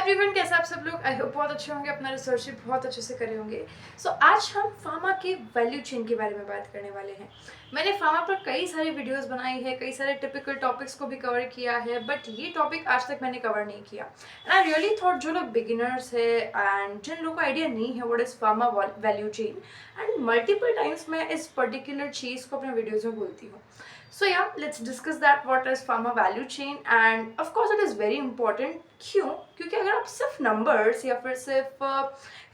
Everyone, कैसे आप सब लोग? आई होप बहुत अच्छे होंगे, अपना रिसर्च भी बहुत अच्छे से करे होंगे। आज हम फार्मा के वैल्यू चेन के बारे में बात करने वाले हैं। मैंने फार्मा पर कई सारी वीडियोस बनाई है, कई सारे टिपिकल टॉपिक्स को भी कवर किया है, बट ये टॉपिक आज तक मैंने कवर नहीं किया। एंड आई रियली थॉट जो लोग बिगिनर्स है एंड जिन लोगों को आइडिया नहीं है what is pharma value chain, and multiple times मैं इस पर्टिकुलर चीज़ को अपने वीडियोज़ में बोलती हूँ। So yeah, let's discuss that what is pharma value chain, and of course it is very important. क्यों? क्योंकि अगर आप सिर्फ नंबर्स या फिर सिर्फ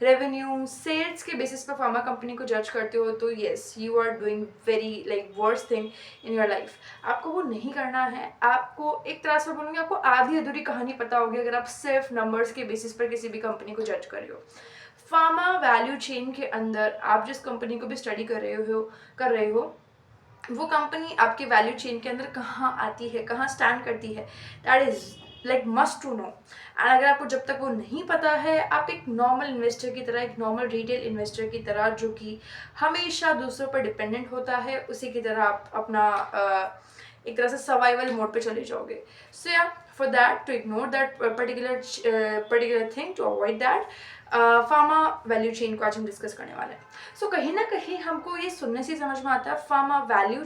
रेवेन्यू सेल्स के बेसिस पर फार्मा कंपनी को जज करते हो तो yes, you are doing very like worst thing in your life. आपको वो नहीं करना है। आपको एक तरह से बोलूँगी, आपको आधी अधूरी कहानी पता होगी अगर आप सिर्फ नंबर्स के बेसिस पर किसी भी कंपनी को जज कर रहे हो। फार्मा वैल्यू चेन के अंदर आप जिस कंपनी को भी स्टडी कर रहे हो वो कंपनी आपके वैल्यू चेन के अंदर कहाँ आती है, कहाँ स्टैंड करती है, that is like must to know. And अगर आपको जब तक वो नहीं पता है, आप एक नॉर्मल इन्वेस्टर की तरह, एक नॉर्मल रिटेल इन्वेस्टर की तरह जो कि हमेशा दूसरों पर डिपेंडेंट होता है, उसी की तरह आप अपना एक तरह से सर्वाइवल मोड पे चले जाओगे। सो या for that, to ignore that particular thing, to avoid that, pharma value chain को आज हम डिस्कस करने वाले हैं। सो कहीं ना कहीं हमको ये सुनने से समझ में आता है pharma value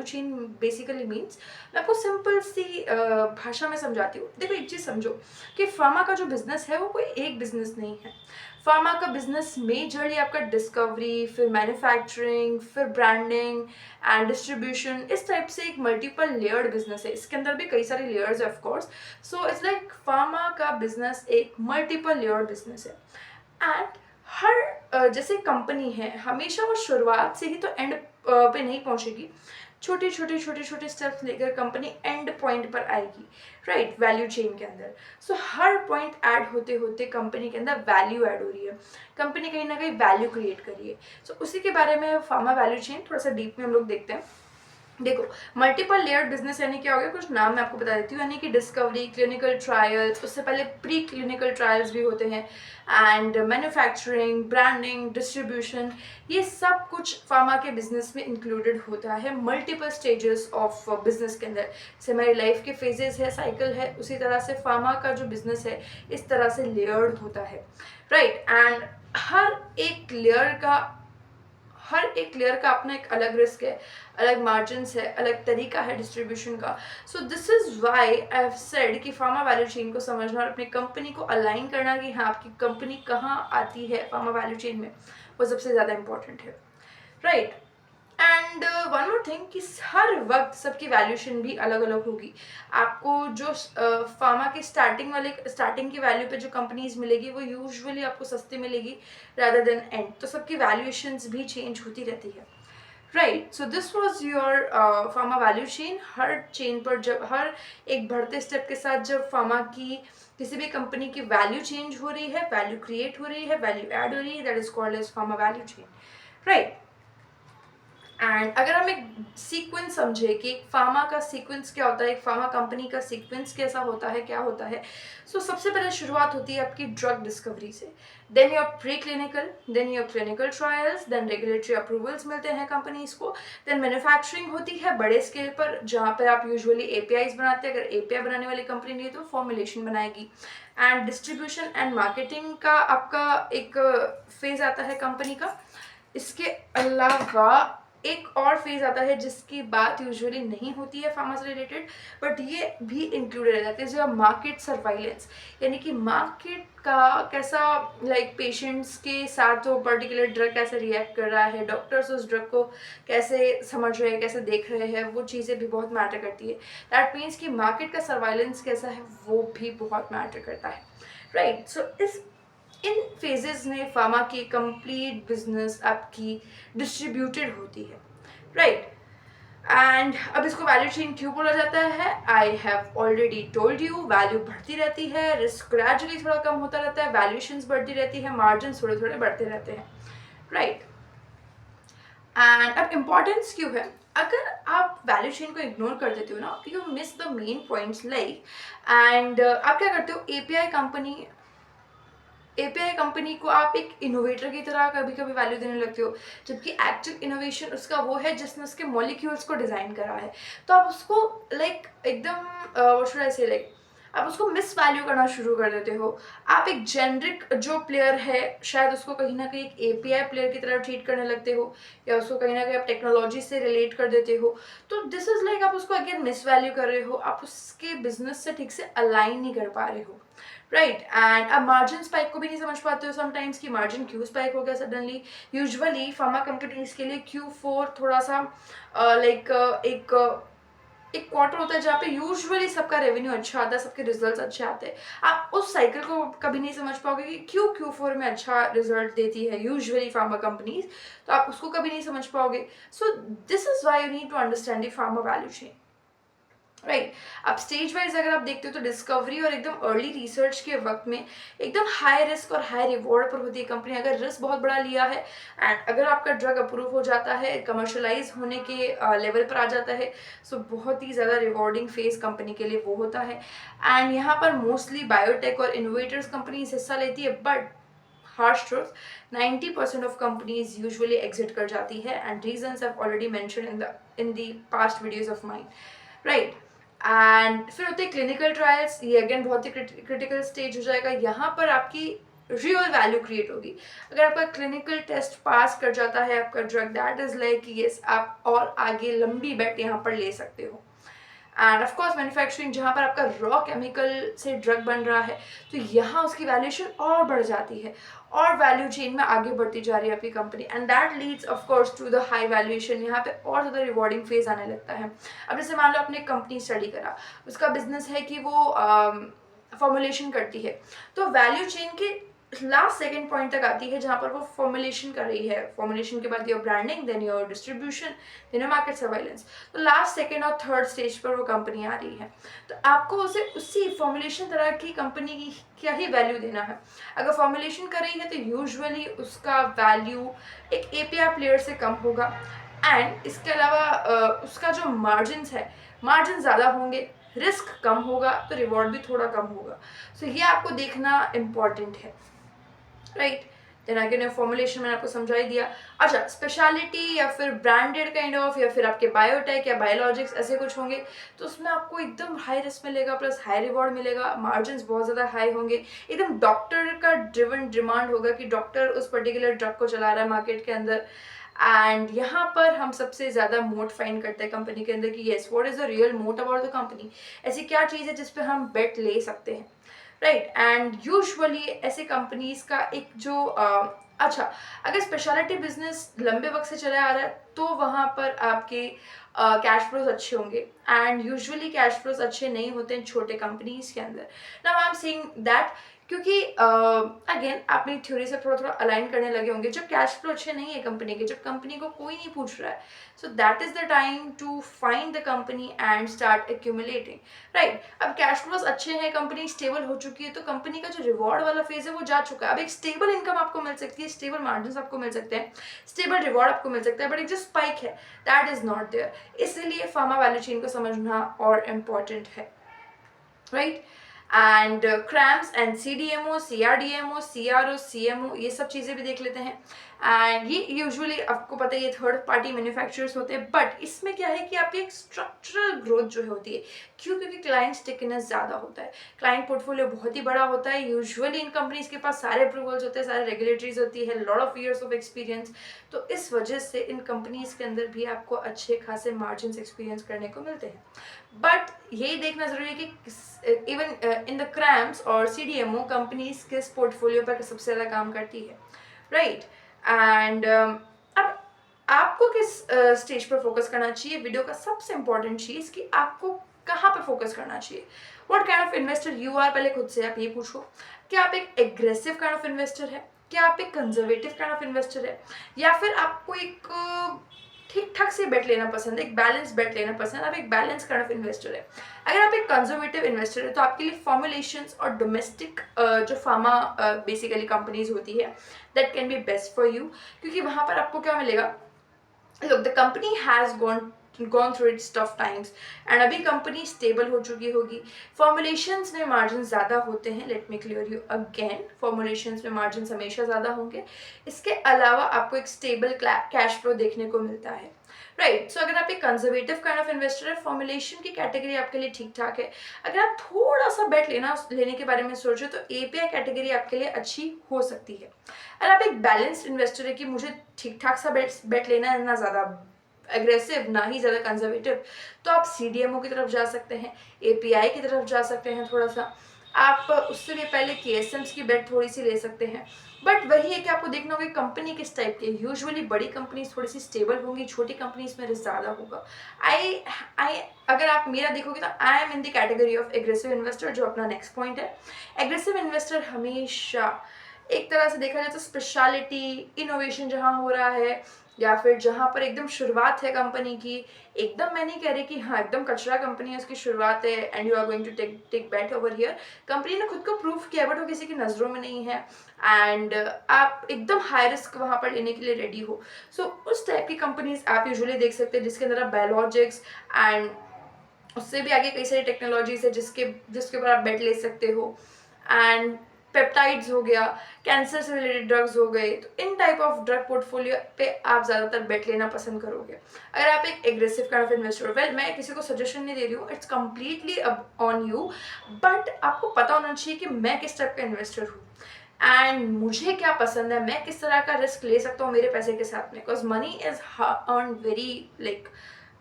chain basically means, मैं आपको सिंपल सी भाषा में समझाती हूँ। देखो, एक चीज़ समझो कि फार्मा का जो बिजनेस है वो कोई एक बिजनेस नहीं है। फार्मा का बिजनेस मेजरली आपका डिस्कवरी, फिर मैन्युफैक्चरिंग, फिर ब्रांडिंग एंड डिस्ट्रीब्यूशन, इस टाइप से एक मल्टीपल लेयर्ड बिजनेस है। इसके अंदर भी कई सारे लेयर्स है of course. So it's like pharma का बिजनेस एक मल्टीपल लेयर्ड बिजनेस है। एंड हर जैसे कंपनी है, हमेशा वो शुरुआत से ही तो एंड पे नहीं पहुंचेगी। छोटे छोटे स्टेप्स लेकर कंपनी एंड पॉइंट पर आएगी, राइट, वैल्यू चेन के अंदर। सो हर पॉइंट ऐड होते होते कंपनी के अंदर वैल्यू ऐड हो रही है, कंपनी कहीं ना कहीं वैल्यू क्रिएट कर रही है। सो उसी के बारे में फार्मा वैल्यू चेन थोड़ा सा डीप में हम लोग देखते हैं। देखो, मल्टीपल लेयर्ड बिजनेस यानी क्या हो गया, कुछ नाम मैं आपको बता देती हूँ। यानी कि डिस्कवरी, क्लिनिकल ट्रायल्स, उससे पहले प्री क्लिनिकल ट्रायल्स भी होते हैं, एंड मैन्युफैक्चरिंग, ब्रांडिंग, डिस्ट्रीब्यूशन, ये सब कुछ फार्मा के बिजनेस में इंक्लूडेड होता है। मल्टीपल स्टेजेस ऑफ बिजनेस के अंदर, जैसे हमारी लाइफ के फेजेस है, साइकिल है, उसी तरह से फार्मा का जो बिजनेस है इस तरह से लेयर्ड होता है, राइट। एंड हर एक लेयर का अपना एक अलग रिस्क है, अलग मार्जिन्स है, अलग तरीका है डिस्ट्रीब्यूशन का। So this is why I have said कि फार्मा वैल्यू चेन को समझना और अपनी कंपनी को अलाइन करना कि हाँ, आपकी कंपनी कहाँ आती है फार्मा वैल्यू चेन में, वो सबसे ज़्यादा इंपॉर्टेंट है, right. And one more thing कि हर वक्त सबकी वैल्यूएशन भी अलग अलग होगी। आपको जो फार्मा की स्टार्टिंग की वैल्यू पे जो कंपनीज मिलेगी वो यूजुअली आपको सस्ती मिलेगी रादर देन एंड, तो सबकी वैल्यूएशंस भी चेंज होती रहती है, right. So this was your pharma value chain. Her chain पर जब हर एक बढ़ते स्टेप के साथ जब फार्मा की किसी भी कंपनी की वैल्यू चेंज हो रही है, वैल्यू क्रिएट हो रही है, वैल्यू ऐड हो रही है, that is called as pharma value chain, right. And अगर हम एक सीक्वेंस समझे कि एक फार्मा का सीक्वेंस क्या होता है, एक फार्मा कंपनी का सीक्वेंस कैसा होता है, क्या होता है। सो सबसे पहले शुरुआत होती है आपकी ड्रग डिस्कवरी से, then your pre clinical, then your clinical trials, then regulatory approvals मिलते हैं कंपनीज को, देन मैन्युफैक्चरिंग होती है बड़े स्केल पर, जहाँ पर आप यूजुअली एपीआईज बनाते हैं। अगर एपीआई बनाने वाली कंपनी नहीं है तो फॉर्मुलेशन बनाएगी। एंड डिस्ट्रीब्यूशन एंड मार्केटिंग का आपका एक फेज आता है कंपनी का। इसके अलावा एक और फेज आता है जिसकी बात यूजुअली नहीं होती है फार्मा से रिलेटेड, बट ये भी इंक्लूडेड रह जाते हैं, जो मार्केट सर्वाइलेंस, यानी कि मार्केट का कैसा लाइक पेशेंट्स के साथ वो पर्टिकुलर ड्रग कैसे रिएक्ट कर रहा है, डॉक्टर्स उस ड्रग को कैसे समझ रहे हैं, कैसे देख रहे हैं, वो चीज़ें भी बहुत मैटर करती है। दैट मीन्स कि मार्केट का सर्वाइलेंस कैसा है वो भी बहुत मैटर करता है, राइट। सो इन फेजेस में फार्मा की कंप्लीट बिजनेस आपकी डिस्ट्रीब्यूटेड होती है, राइट। एंड अब इसको वैल्यू चेन क्यों बोला जाता है, I have already told you. Value बढ़ती रहती है, रिस्क ग्रेजुअली थोड़ा कम होता रहता है, वैल्यूएशंस बढ़ती रहती है, मार्जिन थोड़े थोड़े बढ़ते रहते हैं, राइट। एंड अब इम्पॉर्टेंस क्यों है, अगर आप वैल्यू चेन को इग्नोर कर देते हो ना, you miss the main points like. And आप क्या करते हो, एपीआई कंपनी को आप एक इनोवेटर की तरह कभी कभी वैल्यू देने लगते हो, जबकि एक्चुअल इनोवेशन उसका वो है जिसने उसके मॉलिक्यूल्स को डिज़ाइन करा है। तो आप उसको लाइक एकदम व्हाट शुड आई से, लाइक आप उसको मिस वैल्यू करना शुरू कर देते हो। आप एक जेनरिक जो प्लेयर है शायद उसको कहीं ना कहीं एक एपीआई प्लेयर की तरह ट्रीट करने लगते हो, या उसको कहीं ना कहीं आप टेक्नोलॉजी से रिलेट कर देते हो। तो दिस इज लाइक आप उसको अगेन मिस वैल्यू कर रहे हो, आप उसके बिजनेस से ठीक से अलाइन नहीं कर पा रहे हो, राइट। एंड आप मार्जिन स्पाइक को भी नहीं समझ पाते हो समटाइम्स कि मार्जिन क्यों स्पाइक हो गया सडनली। यूजुअली फार्मा कंपनीज के लिए Q4 थोड़ा सा लाइक एक क्वार्टर होता है जहाँ पे यूजुअली सबका रेवेन्यू अच्छा आता है, सबके रिजल्ट्स अच्छे आते हैं। आप उस साइकिल को कभी नहीं समझ पाओगे कि क्यों Q4 में अच्छा रिजल्ट देती है यूजुअली फार्मा कंपनीज, तो आप उसको कभी नहीं समझ पाओगे। So this is why you need to understand the pharma value chain, right. अब स्टेज वाइज अगर आप देखते हो तो डिस्कवरी और एकदम अर्ली रिसर्च के वक्त में एकदम हाई रिस्क और हाई रिवॉर्ड पर होती है कंपनी। अगर रिस्क बहुत बड़ा लिया है एंड अगर आपका ड्रग अप्रूव हो जाता है, कमर्शलाइज होने के लेवल पर आ जाता है, सो बहुत ही ज़्यादा रिवॉर्डिंग फेज कंपनी के लिए वो होता है। एंड यहाँ पर मोस्टली बायोटेक और इनोवेटर्स कंपनीज हिस्सा लेती है, but harsh truth, 90% of companies usually exit कर जाती है, and reasons I've already mentioned in the past videos of mine, right। And फिर होते हैं क्लिनिकल ट्रायल्स, ये अगेन बहुत ही क्रिटिकल स्टेज हो जाएगा। यहाँ पर आपकी रियल वैल्यू क्रिएट होगी। अगर आपका क्लिनिकल टेस्ट पास कर जाता है आपका drug, that is like yes आप और आगे लंबी बेट यहाँ पर ले सकते हो। एंड ऑफ कोर्स मैन्युफैक्चरिंग, जहाँ पर आपका रॉ केमिकल से ड्रग बन रहा है, तो यहाँ उसकी वैल्यूएशन और बढ़ जाती है और वैल्यू चेन में आगे बढ़ती जा रही है आपकी company, and that leads of course to the high valuation. यहाँ पे और ज़्यादा रिवॉर्डिंग फेज आने लगता है। अब जैसे मान लो आपने कंपनी स्टडी करा, उसका बिजनेस है कि वो फॉर्मुलेशन करती है, तो वैल्यू चेन के लास्ट सेकंड पॉइंट तक आती है जहाँ पर वो फॉर्मुलेशन कर रही है। फॉर्मुलेशन के बाद your branding, then your distribution, then your market surveillance. तो लास्ट सेकंड और थर्ड स्टेज पर वो कंपनी आ रही है, तो आपको उसे उसी फॉर्मुलेशन तरह की कंपनी की क्या ही वैल्यू देना है। अगर फॉर्मुलेशन कर रही है तो यूजुअली उसका वैल्यू एक एपीआई प्लेयर से कम होगा, एंड इसके अलावा उसका जो मार्जिन है, मार्जिन ज़्यादा होंगे, रिस्क कम होगा, तो रिवॉर्ड भी थोड़ा कम होगा। सो ये आपको देखना इम्पॉर्टेंट है, राइट। देन अगेन फॉर्मुलेशन मैंने आपको समझा ही दिया। अच्छा, स्पेशलिटी या फिर ब्रांडेड काइंड ऑफ, या फिर आपके बायोटेक या बायोलॉजिक्स ऐसे कुछ होंगे, तो उसमें आपको एकदम हाई रिस्क मिलेगा प्लस हाई रिवॉर्ड मिलेगा, मार्जिन बहुत ज़्यादा हाई होंगे, एकदम डॉक्टर का ड्रिवन डिमांड होगा कि डॉक्टर उस पर्टिकुलर ड्रग को चला रहा है मार्केट के अंदर। एंड यहाँ पर हम सबसे ज़्यादा मोट फाइंड करते हैं कंपनी के अंदर कि yes what is the real मोट अबाउट द कंपनी, ऐसी क्या चीज़ है जिस पे हम बेट ले सकते हैं, राइट। एंड यूजुअली ऐसे कंपनीज का एक जो अच्छा, अगर स्पेशलिटी बिजनेस लंबे वक्त से चला आ रहा है तो वहाँ पर आपके कैश फ्लोज अच्छे होंगे, एंड यूजुअली कैश फ्लोज अच्छे नहीं होते हैं छोटे कंपनीज के अंदर। Now I am saying that क्योंकि अगेन आपने थ्योरी से थोड़ा थोड़ा अलाइन करने लगे होंगे। जब कैश फ्लो अच्छे नहीं है कंपनी के, जब कंपनी को कोई नहीं पूछ रहा है, so that is the time to find the company and start accumulating, right. अब कैश फ्लोज अच्छे हैं, कंपनी स्टेबल हो चुकी है, तो कंपनी का जो रिवॉर्ड वाला फेज है वो जा चुका है। अब एक स्टेबल इनकम आपको मिल सकती है, स्टेबल मार्जिन आपको मिल सकते हैं, स्टेबल रिवॉर्ड आपको मिल सकता है, बट एक जो स्पाइक है दैट इज नॉट देयर। इसलिए फार्मा वैल्यू चेन को समझना और इम्पॉर्टेंट है, right. And cramps and CDMO, CRDMO, CRO, CMO, ये सब चीज़ें भी देख लेते हैं। एंड ये यूजुअली आपको पता है ये थर्ड पार्टी मैन्युफैक्चरर्स होते हैं, बट इसमें क्या है कि आपकी एक स्ट्रक्चरल ग्रोथ जो होती है, क्यों? क्योंकि क्लाइंट स्टिकनेस ज़्यादा होता है, क्लाइंट पोर्टफोलियो बहुत ही बड़ा होता है। यूजुअली इन कंपनीज के पास सारे अप्रूवल्स होते हैं, सारे रेगुलेटरीज होती है, lot of years of experience. तो इस वजह से इन कंपनीज के अंदर भी आपको अच्छे खासे मार्जिन एक्सपीरियंस करने को मिलते हैं। बट यही देखना जरूरी है कि इवन इन द क्रैम्स और CDMO कंपनीज किस पोर्टफोलियो पर सबसे ज़्यादा काम करती है, राइट। एंड अब आपको किस स्टेज पर फोकस करना चाहिए, वीडियो का सबसे इंपॉर्टेंट चीज़ कि आपको कहाँ पर फोकस करना चाहिए, what kind of investor you are. पहले खुद से आप ये पूछो, क्या आप एक एग्रेसिव काइंड ऑफ इन्वेस्टर है, क्या आप एक कंजर्वेटिव काइंड ऑफ इन्वेस्टर है, या फिर आपको एक ठीक ठाक से बेट लेना पसंद है, एक बैलेंस बेट लेना पसंद है, आप एक बैलेंस काइंड ऑफ इन्वेस्टर है। अगर आप एक कंजर्वेटिव इन्वेस्टर है तो आपके लिए फॉर्मुलेशंस और डोमेस्टिक जो फार्मा बेसिकली कंपनीज होती है that can be best for you, क्योंकि वहाँ पर आपको क्या मिलेगा, look the company has gone gone through it's tough times and अभी कंपनी स्टेबल हो चुकी होगी। फॉर्मुलेशंस में मार्जिन ज़्यादा होते हैं, let me clear you again, formulations में मार्जिन हमेशा ज़्यादा होंगे। इसके अलावा आपको एक स्टेबल कैश फ्लो देखने को मिलता है, राइट। सो अगर आप एक कंजर्वेटिव काइंड ऑफ इन्वेस्टर है, फॉर्मुलेशन की कैटेगरी आपके लिए ठीक ठाक है। अगर आप थोड़ा सा बेट लेने के बारे में सोचो तो एपीआई कैटेगरी आपके लिए अच्छी हो सकती है। अगर आप एक बैलेंस्ड इन्वेस्टर है कि मुझे ठीक ठाक सा बेट लेना है, ना ज़्यादा एग्रेसिव ना ही ज़्यादा कंजर्वेटिव, तो आप सीडीएमओ की तरफ जा सकते हैं, एपीआई की तरफ जा सकते हैं थोड़ा सा। आप उससे भी पहले केएसएम्स की बेट थोड़ी सी ले सकते हैं। बट वही है कि आपको देखना होगा कंपनी किस टाइप की। यूजुअली बड़ी कंपनीज थोड़ी सी स्टेबल होंगी, छोटी कंपनीज में रिस्क ज़्यादा होगा। आई आई अगर आप मेरा देखोगे तो I am in the category of aggressive investor, जो अपना नेक्स्ट पॉइंट है। एग्रेसिव इन्वेस्टर हमेशा एक तरह से देखा जाए तो स्पेशलिटी इनोवेशन जहाँ हो रहा है, या फिर जहाँ पर एकदम शुरुआत है कंपनी की, एकदम मैं नहीं कह रही कि हाँ एकदम कचरा कंपनी है उसकी शुरुआत है and you are going to take bat over here. कंपनी ने खुद को प्रूव किया बट वो किसी की नज़रों में नहीं है एंड आप एकदम हाई रिस्क वहाँ पर लेने के लिए रेडी हो। सो उस टाइप की कंपनीज आप यूजुअली देख सकते हैं जिसके अंदर आप बायोलॉजिक्स एंड उससे भी आगे कई सारी टेक्नोलॉजीज है जिसके ऊपर आप बेट ले सकते हो, एंड पेप्टाइड्स हो गया, कैंसर से रिलेटेड ड्रग्स हो गए। तो इन टाइप ऑफ ड्रग पोर्टफोलियो पे आप ज़्यादातर बेट लेना पसंद करोगे अगर आप एक एग्रेसिव काइंड ऑफ इन्वेस्टर हो। वेल, मैं किसी को सजेशन नहीं दे रही हूँ, it's completely on you, but आपको पता होना चाहिए कि मैं किस टाइप का इन्वेस्टर हूँ एंड मुझे क्या पसंद है, मैं किस तरह का रिस्क ले सकता हूँ मेरे पैसे के साथ में। Because money is earn very like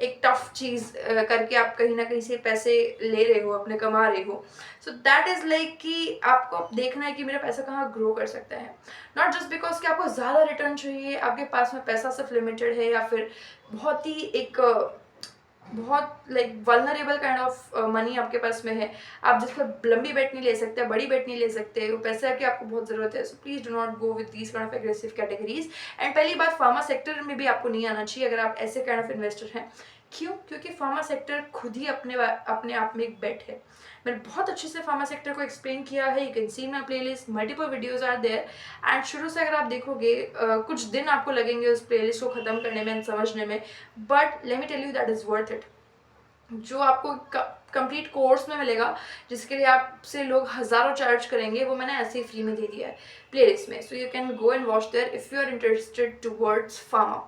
एक टफ चीज़ करके आप कहीं ना कहीं से पैसे ले रहे हो, अपने कमा रहे हो। सो दैट इज़ लाइक कि आपको देखना है कि मेरा पैसा कहाँ ग्रो कर सकता है, नॉट जस्ट बिकॉज कि आपको ज़्यादा रिटर्न चाहिए, आपके पास में पैसा सिर्फ लिमिटेड है, या फिर बहुत ही एक बहुत like vulnerable kind of money आपके पास में है, आप जिस पर लंबी बेट नहीं ले सकते, बड़ी बेट नहीं ले सकते, वो पैसा की आपको बहुत ज़रूरत है। So please do not go with these kind of aggressive categories. And पहली बात, फार्मा सेक्टर में भी आपको नहीं आना चाहिए अगर आप ऐसे काइंड ऑफ इन्वेस्टर हैं। क्यों? क्योंकि फार्मा सेक्टर खुद ही अपने आप में एक बेट है। मैंने बहुत अच्छे से फार्मा सेक्टर को एक्सप्लेन किया है, you can see my playlist, multiple videos are there and शुरू से अगर आप देखोगे कुछ दिन आपको लगेंगे उस प्ले लिस्ट को ख़त्म करने में, समझने में, but let me tell you that is worth it. जो आपको कंप्लीट कोर्स में मिलेगा, जिसके लिए आपसे लोग हज़ारों चार्ज करेंगे, वो मैंने ऐसे ही फ्री में दे दिया है प्ले लिस्ट में। So you can go and watch there if you are interested towards pharma,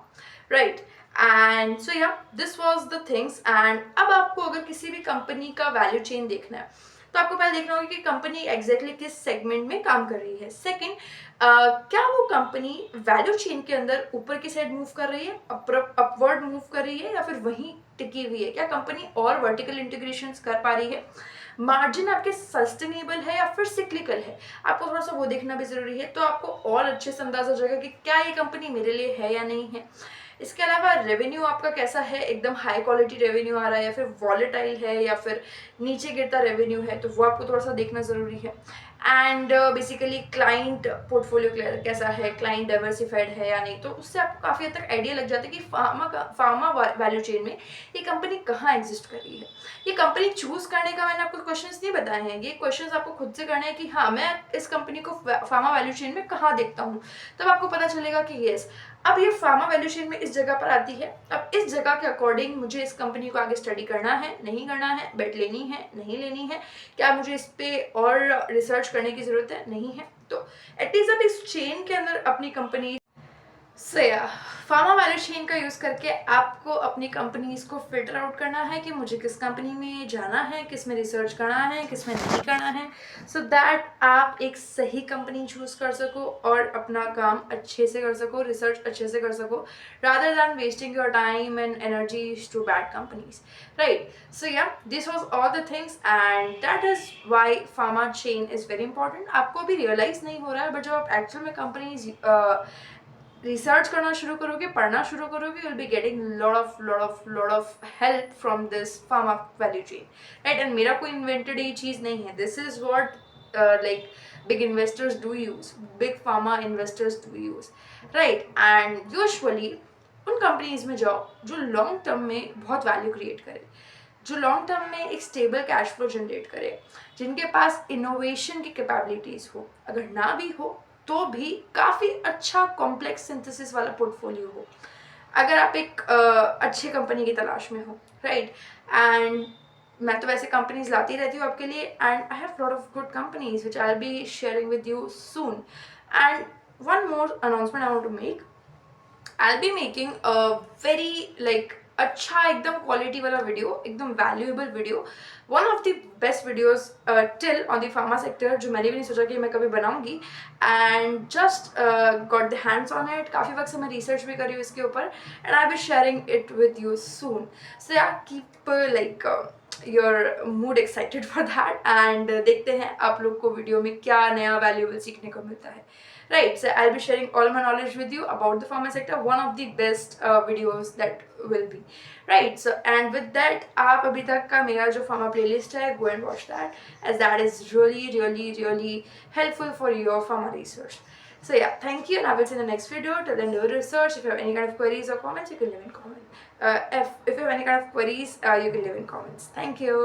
right. And so yeah this was the things. And अब आपको अगर किसी भी कंपनी का वैल्यू चेन देखना है तो आपको पहले देखना होगा कि कंपनी एग्जैक्टली किस सेगमेंट में काम कर रही है। सेकंड, क्या वो कंपनी वैल्यू चेन के अंदर ऊपर की साइड मूव कर रही है, अपवर्ड मूव कर रही है, या फिर वहीं टिकी हुई है। क्या कंपनी और वर्टिकल इंटीग्रेशन कर पा रही है, मार्जिन आपके सस्टेनेबल है या फिर सिक्लिकल है, आपको थोड़ा सा वो देखना भी जरूरी है। तो आपको और अच्छे से अंदाजा हो जाएगा कि क्या ये कंपनी मेरे लिए है या नहीं है। इसके अलावा रेवेन्यू आपका कैसा है, एकदम हाई क्वालिटी रेवेन्यू आ रहा है या फिर वॉलेटाइल है या फिर नीचे गिरता रेवेन्यू है, तो वो आपको थोड़ा सा देखना ज़रूरी है। एंड बेसिकली क्लाइंट पोर्टफोलियो कैसा है, क्लाइंट डाइवर्सिफाइड है या नहीं, तो उससे आपको काफ़ी हद तक आइडिया लग जाता है कि फार्मा वैल्यू चेन में ये कंपनी कहाँ एग्जिस्ट कर रही है। ये कंपनी चूज करने का मैंने आपको क्वेश्चंस नहीं बताए हैं, ये क्वेश्चंस आपको खुद से करना है कि हाँ मैं इस कंपनी को फार्मा वैल्यू चेन में कहाँ देखता हूँ। तब आपको पता चलेगा कि येस, अब ये फार्मा वैल्यू चेन में इस जगह पर आती है, अब इस जगह के अकॉर्डिंग मुझे इस कंपनी को आगे स्टडी करना है, नहीं करना है, बेट लेनी है, नहीं लेनी है, क्या मुझे इस पर और रिसर्च करने की ज़रूरत है, नहीं है, तो एटलीस्ट अब इस चेन के अंदर अपनी कंपनी से फार्मा वैल्यू चेन का यूज़ करके आपको अपनी कंपनीज को फिल्टर आउट करना है कि मुझे किस कंपनी में जाना है, किस में रिसर्च करना है, किस में नहीं करना है, सो दैट आप एक सही कंपनी चूज़ कर सको और अपना काम अच्छे से कर सको, रिसर्च अच्छे से कर सको, rather than wasting your time and energies to bad companies, right. So yeah this was all the things and that is why pharma chain is very important. आपको भी रियलाइज़ नहीं हो रहा है, बट जब आप एक्चुअल में कंपनीज रिसर्च करना शुरू करोगे, पढ़ना शुरू करोगे, will be getting lot of help from this pharma value chain, right. And मेरा कोई इन्वेंटेड ये चीज़ नहीं है, this is what like big investors do use, big pharma investors do use, right. And usually उन कंपनीज में जाओ जो long term में बहुत वैल्यू क्रिएट करे, जो लॉन्ग टर्म में एक स्टेबल कैश फ्लो जनरेट करे, जिनके पास इनोवेशन की कैपेबिलिटीज़ हो, अगर ना भी हो तो भी काफ़ी अच्छा कॉम्प्लेक्स सिंथेसिस वाला पोर्टफोलियो हो, अगर आप एक अच्छी कंपनी की तलाश में हो, राइट। एंड मैं तो वैसे कंपनीज लाती रहती हूँ आपके लिए, and I have lot of good companies which I will be sharing with you soon. And one more announcement I want to make, I'll be making a very like अच्छा एकदम क्वालिटी वाला video, एकदम valuable video, one of the best videos till on the pharma sector, जो मैंने भी नहीं सोचा कि मैं कभी बनाऊंगी। And just got the hands on it, काफ़ी वक्त से मैं रिसर्च भी कर रही हूँ इसके ऊपर, and I be sharing it with you soon. So yeah keep like your mood excited for that, and देखते हैं आप लोग को वीडियो में क्या नया वैल्यूएबल सीखने को मिलता है। Right, so I'll be sharing all my knowledge with you about the pharma sector, one of the best videos that will be. Right, so and with that, आप अभी तक का मेरा जो pharma playlist है, go and watch that, as that is really helpful for your pharma research. So yeah, thank you, and I will see you in the next video. Till then, do research. If you have any kind of queries or comments, you can leave in comments. If you have any kind of queries, you can leave in comments. Thank you.